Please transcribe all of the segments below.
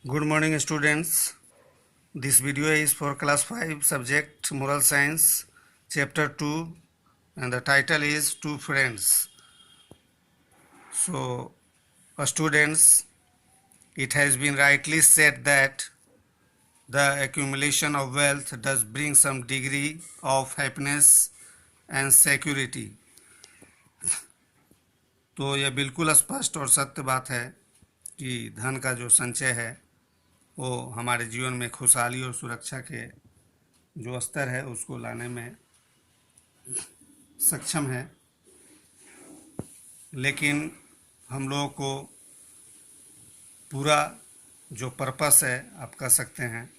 Good morning, students. This video is for class 5 subject Moral Science, chapter 2, and the title is Two Friends. So, students, it has been rightly said that the accumulation of wealth does bring some degree of happiness and security. तो यह बिल्कुल स्पष्ट और सत्य बात है कि धन का जो संचय है वो हमारे जीवन में खुशहाली और सुरक्षा के जो स्तर है उसको लाने में सक्षम है। लेकिन हम लोगों को पूरा जो पर्पस है आप कह सकते हैं,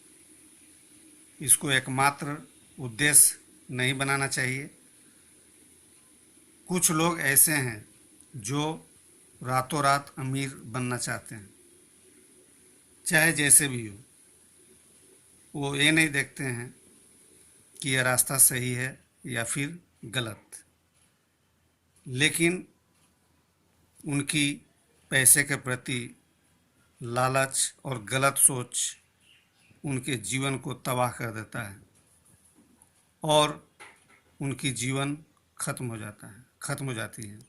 इसको एकमात्र उद्देश्य नहीं बनाना चाहिए। कुछ लोग ऐसे हैं जो रातों रात अमीर बनना चाहते हैं, चाहे जैसे भी हो। वो ये नहीं देखते हैं कि यह रास्ता सही है या फिर गलत, लेकिन उनकी पैसे के प्रति लालच और गलत सोच उनके जीवन को तबाह कर देता है और उनकी जीवन खत्म हो जाती है।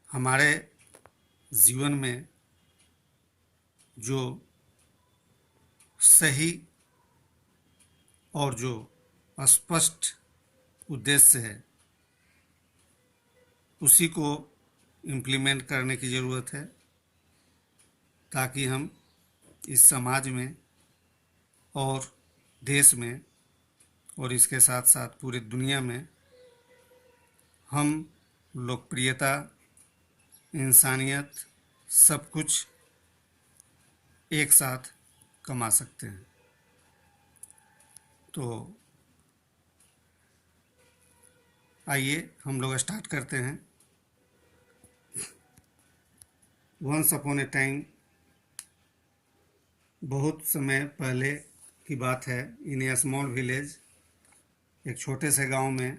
हमारे जीवन में जो सही और जो स्पष्ट उद्देश्य है उसी को इम्प्लीमेंट करने की ज़रूरत है, ताकि हम इस समाज में और देश में और इसके साथ साथ पूरी दुनिया में हम लोकप्रियता, इंसानियत, सब कुछ एक साथ कमा सकते हैं। तो आइए हम लोग स्टार्ट करते हैं। वंस अपॉन ए टाइम, बहुत समय पहले की बात है, इन ए स्मॉल विलेज, एक छोटे से गांव में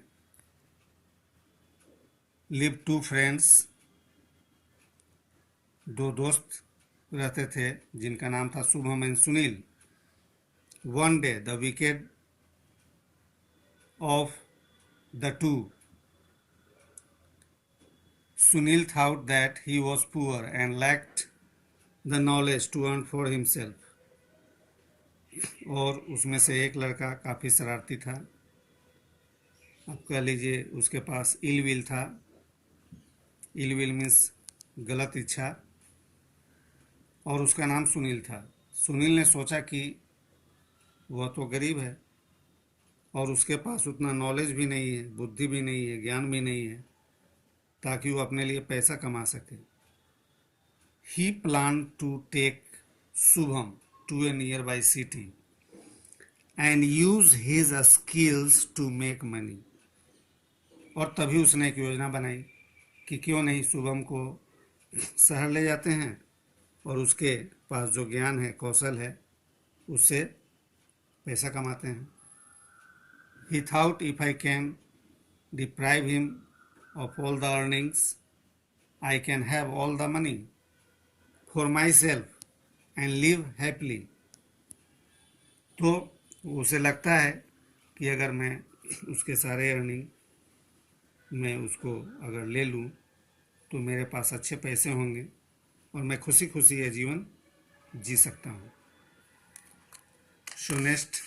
लिव टू फ्रेंड्स, दो दोस्त रहते थे जिनका नाम था Shubham and Sunil. One day the wicked of the two, Sunil thought that he was poor and lacked the knowledge to earn for himself. और उसमें से एक लड़का काफ़ी शरारती था, आप कह लीजिए उसके पास इल विल था। इल विल मीन्स गलत इच्छा, और उसका नाम सुनील था। सुनील ने सोचा कि वह तो गरीब है और उसके पास उतना नॉलेज भी नहीं है, बुद्धि भी नहीं है, ज्ञान भी नहीं है ताकि वो अपने लिए पैसा कमा सके। He plan to take Shubham to a nearby city and use his skills to make money. और तभी उसने एक योजना बनाई कि क्यों नहीं शुभम को शहर ले जाते हैं और उसके पास जो ज्ञान है, कौशल है, उससे पैसा कमाते हैं। He thought, if I can deprive him of all the earnings, I can have all the money for myself and live happily. तो उसे लगता है कि अगर मैं उसके सारे अर्निंग में उसको अगर ले लूँ तो मेरे पास अच्छे पैसे होंगे और मैं खुशी खुशी यह जीवन जी सकता हूँ। So next,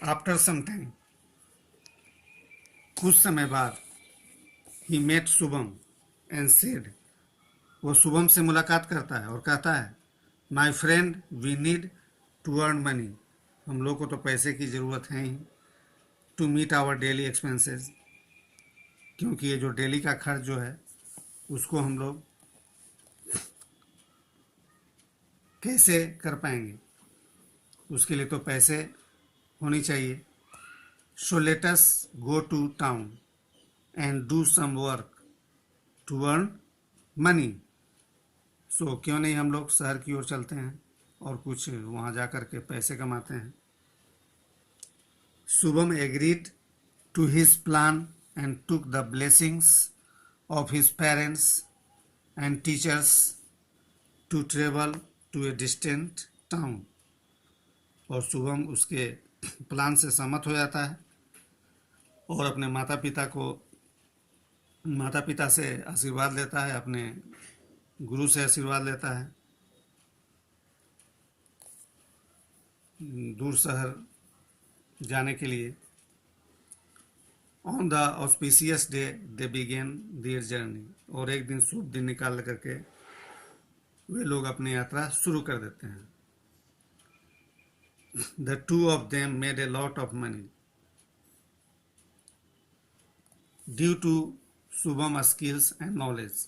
after some time, कुछ समय बाद, he met Shubham and said, वो शुभम से मुलाकात करता है और कहता है, my friend, we need to earn money, हम लोग को तो पैसे की ज़रूरत है ही, to meet our daily expenses, क्योंकि ये जो डेली का खर्च जो है उसको हम लोग कैसे कर पाएंगे, उसके लिए तो पैसे होनी चाहिए। So let us go to town and do some work to earn money. So क्यों नहीं हम लोग शहर की ओर चलते हैं और कुछ वहाँ जा कर के पैसे कमाते हैं। Shubham agreed to his plan and took the blessings of his parents and teachers to travel to a distant town. और शुभम उसके प्लान से सहमत हो जाता है और अपने माता पिता से आशीर्वाद लेता है, अपने गुरु से आशीर्वाद लेता है दूर शहर जाने के लिए. On the auspicious day they begin their journey. और एक दिन शुभ दिन निकाल करके वे लोग अपनी यात्रा शुरू कर देते हैं. The two of them made a lot of money due to Shubham skills and knowledge.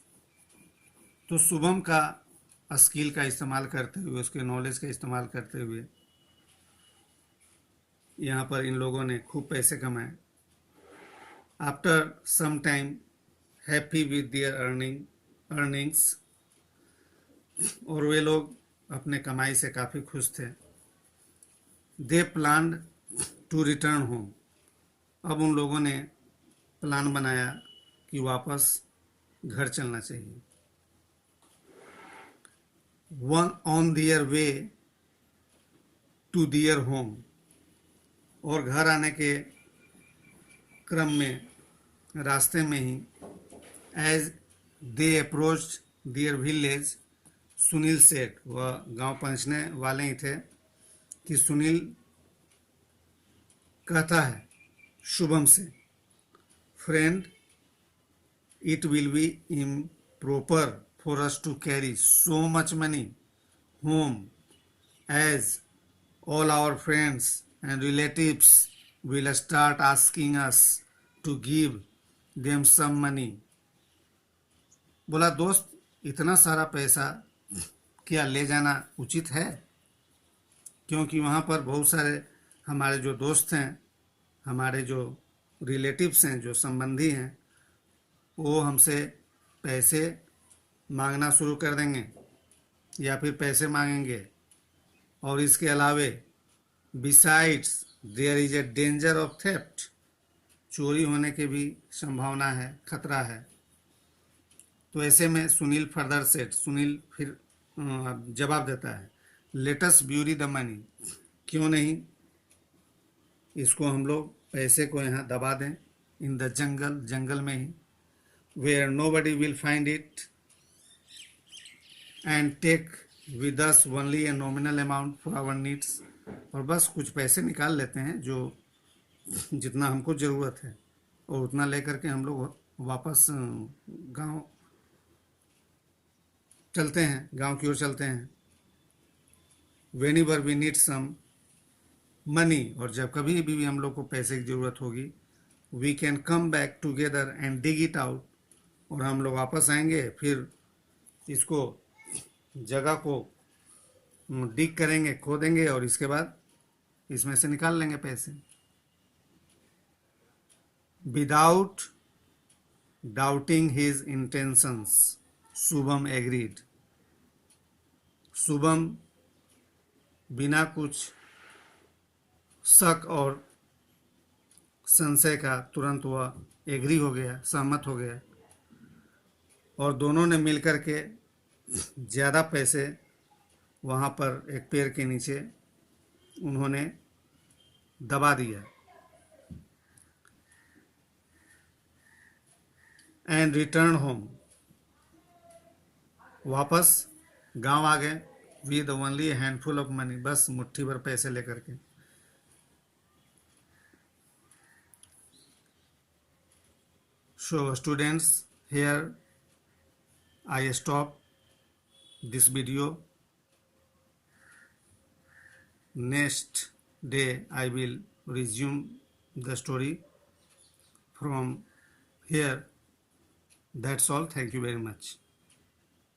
तो शुभम का स्किल का इस्तेमाल करते हुए, उसके नॉलेज का इस्तेमाल करते हुए यहाँ पर इन लोगों ने खूब पैसे कमाए. After some time happy with their earnings. और वे लोग अपने कमाई से काफ़ी खुश थे. They planned to return home. अब उन लोगों ने प्लान बनाया कि वापस घर चलना चाहिए. On their way to their home. और घर आने के क्रम में, रास्ते में ही, as they approached their village, Sunil Seth, वह गांव पहुंचने वाले ही थे कि सुनील कहता है शुभम से, friend, it will be improper for us to carry so much money home as all our friends and relatives will start asking us to give them some money. बोला, दोस्त, इतना सारा पैसा क्या ले जाना उचित है? क्योंकि वहाँ पर बहुत सारे हमारे जो दोस्त हैं, हमारे जो रिलेटिव्स हैं, जो संबंधी हैं, वो हमसे पैसे मांगना शुरू कर देंगे या फिर पैसे मांगेंगे. और इसके अलावे besides there is a danger of theft. चोरी होने की भी संभावना है, खतरा है. तो ऐसे में सुनील फर्दर सेट, सुनील फिर जवाब देता है, लेटस ब्यूरी द मनी. क्यों नहीं इसको हम लोग पैसे को यहाँ दबा दें, इन द जंगल, जंगल में ही, where nobody will find it, and take with us only a nominal amount for our needs. और बस कुछ पैसे निकाल लेते हैं जो जितना हमको ज़रूरत है, और उतना लेकर के हम लोग वापस गांव चलते हैं, गांव की ओर चलते हैं. वेनिवर वी नीड सम मनी. और जब कभी भी हम लोग को पैसे की ज़रूरत होगी, we can come back together and dig it out. और हम लोग वापस आएंगे, फिर इसको, जगह को डिग करेंगे, खोदेंगे, और इसके बाद इसमें से निकाल लेंगे पैसे. Without doubting his intentions, Shubham agreed. Shubham बिना कुछ शक और संशय का तुरंत वह एग्री हो गया, सहमत हो गया. और दोनों ने मिलकर के ज़्यादा पैसे वहाँ पर एक पेड़ के नीचे उन्होंने दबा दिया. And return home. वापस गांव आ गए with only handful of money. बस मुट्ठी भर पैसे लेकर के. So students, here I stop this video. Next day I will resume the story from here. That's all. Thank you very much.